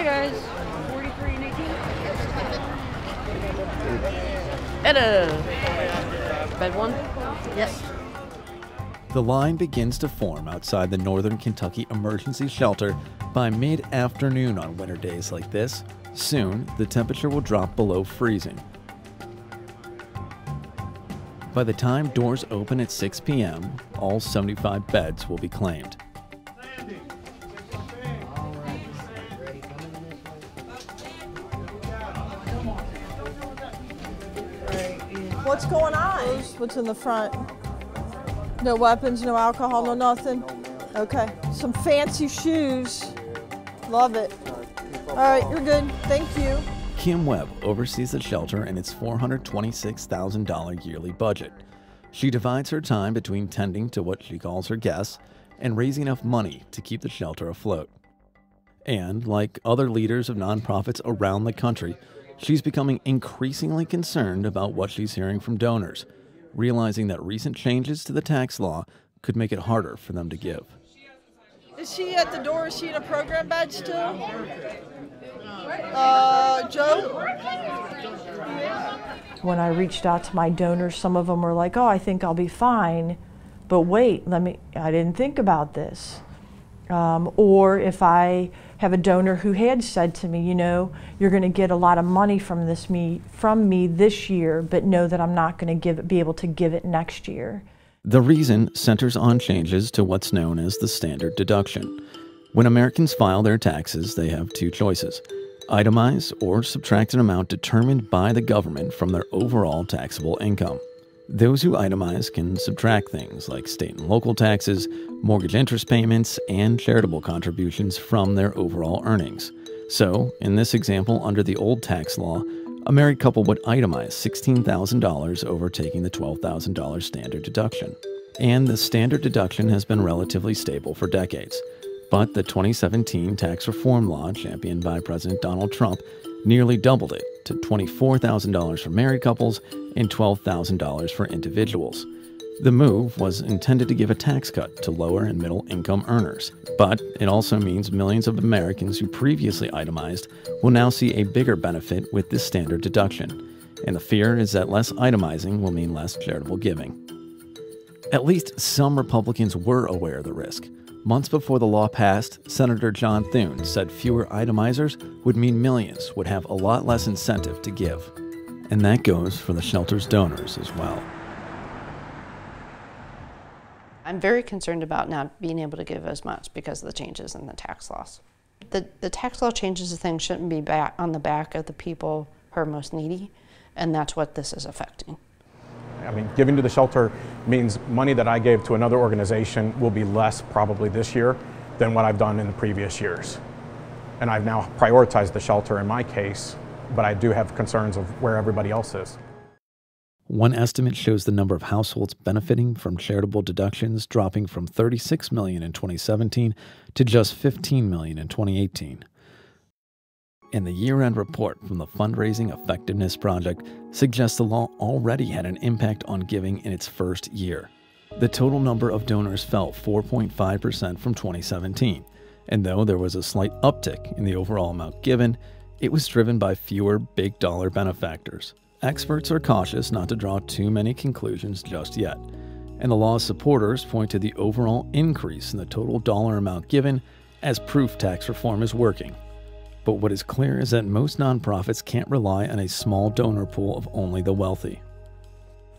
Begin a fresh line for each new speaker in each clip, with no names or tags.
Hi guys. 43 and 18. Edda. Bed one? Yes.
The line begins to form outside the Northern Kentucky Emergency Shelter by mid-afternoon on winter days like this. Soon, the temperature will drop below freezing. By the time doors open at 6 p.m., all 75 beds will be claimed.
What's going on? What's in the front? No weapons, no alcohol, no nothing? Okay. Some fancy shoes. Love it. All right, you're good. Thank you.
Kim Webb oversees the shelter and its $426,000 yearly budget. She divides her time between tending to what she calls her guests and raising enough money to keep the shelter afloat. And, like other leaders of nonprofits around the country, she's becoming increasingly concerned about what she's hearing from donors, realizing that recent changes to the tax law could make it harder for them to give.
Is she at the door? Is she in a program badge still? Joe?
When I reached out to my donors, some of them were like, oh, I think I'll be fine, but wait, I didn't think about this. Or if I have a donor who had said to me, you know, you're going to get a lot of money from me this year, but know that I'm not going to be able to give it next year.
The reason centers on changes to what's known as the standard deduction. When Americans file their taxes, they have two choices: itemize or subtract an amount determined by the government from their overall taxable income. Those who itemize can subtract things like state and local taxes, mortgage interest payments, and charitable contributions from their overall earnings. So, in this example, under the old tax law, a married couple would itemize $16,000 over taking the $12,000 standard deduction. And the standard deduction has been relatively stable for decades. But the 2017 tax reform law, championed by President Donald Trump, nearly doubled it to $24,000 for married couples and $12,000 for individuals. The move was intended to give a tax cut to lower and middle income earners, but it also means millions of Americans who previously itemized will now see a bigger benefit with this standard deduction, and the fear is that less itemizing will mean less charitable giving. At least some Republicans were aware of the risk. Months before the law passed, Senator John Thune said fewer itemizers would mean millions would have a lot less incentive to give. And that goes for the shelter's donors as well.
I'm very concerned about not being able to give as much because of the changes in the tax laws. The tax law changes of things shouldn't be on the back of the people who are most needy, and that's what this is affecting.
I mean, giving to the shelter means money that I gave to another organization will be less probably this year than what I've done in the previous years. And I've now prioritized the shelter in my case, but I do have concerns of where everybody else is.
One estimate shows the number of households benefiting from charitable deductions dropping from 36 million in 2017 to just 15 million in 2018. And the year-end report from the Fundraising Effectiveness Project suggests the law already had an impact on giving in its first year. The total number of donors fell 4.5% from 2017, and though there was a slight uptick in the overall amount given, it was driven by fewer big-dollar benefactors. Experts are cautious not to draw too many conclusions just yet, and the law's supporters point to the overall increase in the total dollar amount given as proof tax reform is working. But what is clear is that most nonprofits can't rely on a small donor pool of only the wealthy.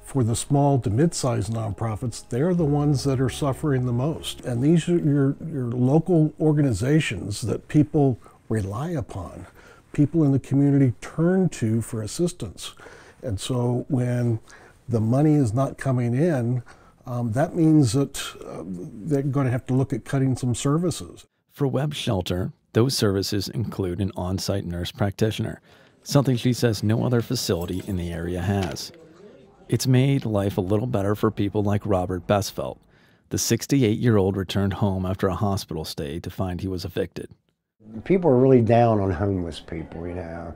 For the small to mid-sized nonprofits, they're the ones that are suffering the most. And these are your local organizations that people rely upon. People in the community turn to for assistance. And so when the money is not coming in, that means that they're going to have to look at cutting some services.
For Webb Shelter, those services include an on-site nurse practitioner, something she says no other facility in the area has. It's made life a little better for people like Robert Besfeld. The 68-year-old returned home after a hospital stay to find he was evicted.
People are really down on homeless people, you know.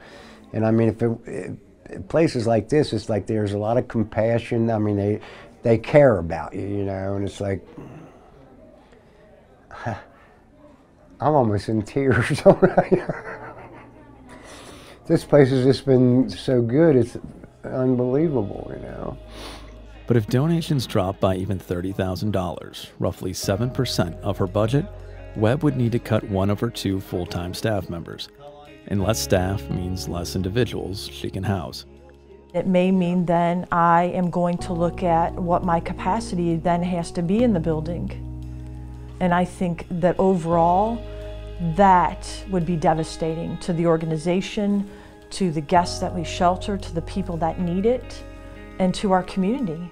And I mean, places like this, it's like there's a lot of compassion. I mean, they care about you, you know, and it's like, I'm almost in tears. This place has just been so good, it's unbelievable, you know.
But if donations drop by even $30,000, roughly 7% of her budget, Webb would need to cut one of her 2 full-time staff members. And less staff means less individuals she can house.
It may mean then I am going to look at what my capacity then has to be in the building. And I think that overall, that would be devastating to the organization, to the guests that we shelter, to the people that need it, and to our community.